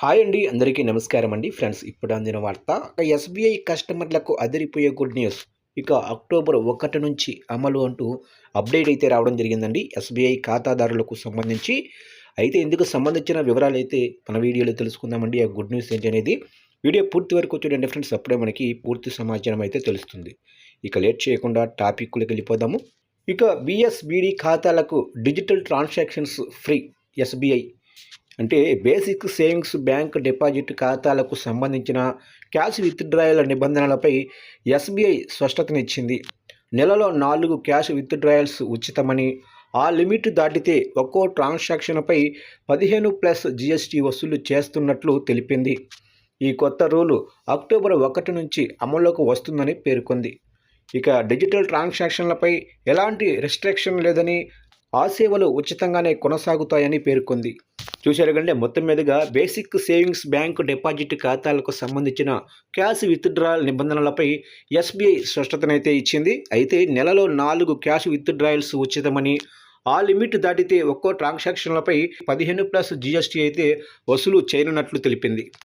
Hi అండి, అందరికీ నమస్కారం అండి. ఫ్రెండ్స్, ఇప్పుడు అందిన వార్త ఎస్బీఐ కస్టమర్లకు అదిరిపోయే గుడ్ న్యూస్. ఇక అక్టోబర్ 1 నుంచి అమలు అంటూ అప్డేట్ అయితే రావడం జరిగిందండి ఎస్బీఐ ఖాతాదారులకు సంబంధించి. అయితే ఇందుకు సంబంధించిన వివరాలు అయితే మన వీడియోలో తెలుసుకుందామండి. ఆ గుడ్ న్యూస్ ఏంటి అనేది వీడియో పూర్తి వరకు చూడండి ఫ్రెండ్స్. అప్పుడే మనకి పూర్తి సమాచారం అయితే తెలుస్తుంది. ఇక లేట్ చేయకుండా టాపిక్లకు వెళ్ళిపోదాము. ఇక బిఎస్బిడి ఖాతాలకు డిజిటల్ ట్రాన్సాక్షన్స్ ఫ్రీ. ఎస్బీఐ అంటే బేసిక్ సేవింగ్స్ బ్యాంక్ డిపాజిట్ ఖాతాలకు సంబంధించిన క్యాష్ విత్డ్రాయల్ నిబంధనలపై ఎస్బీఐ స్పష్టతనిచ్చింది. నెలలో 4 క్యాష్ విత్డ్రాయల్స్ ఉచితమని, ఆ లిమిట్ దాటితే ఒక్కో ట్రాన్సాక్షన్పై 15+ జీఎస్టీ వసూలు చేస్తున్నట్లు తెలిపింది. ఈ కొత్త రూలు అక్టోబర్ 1 నుంచి అమల్లోకి వస్తుందని పేర్కొంది. ఇక డిజిటల్ ట్రాన్సాక్షన్లపై ఎలాంటి రెస్ట్రిక్షన్ లేదని, ఆ సేవలు ఉచితంగానే కొనసాగుతాయని పేర్కొంది. చూశారు కంటే మొత్తం మీదుగా బేసిక్ సేవింగ్స్ బ్యాంక్ డిపాజిట్ ఖాతాలకు సంబంధించిన క్యాష్ విత్డ్రాయల్ నిబంధనలపై ఎస్బీఐ స్పష్టతనైతే ఇచ్చింది. అయితే నెలలో 4 క్యాష్ విత్డ్రాయల్స్ ఉచితమని, ఆ లిమిట్ దాటితే ఒక్కో ట్రాన్సాక్షన్లపై 15+ జీఎస్టీ అయితే వసూలు చేయనున్నట్లు తెలిపింది.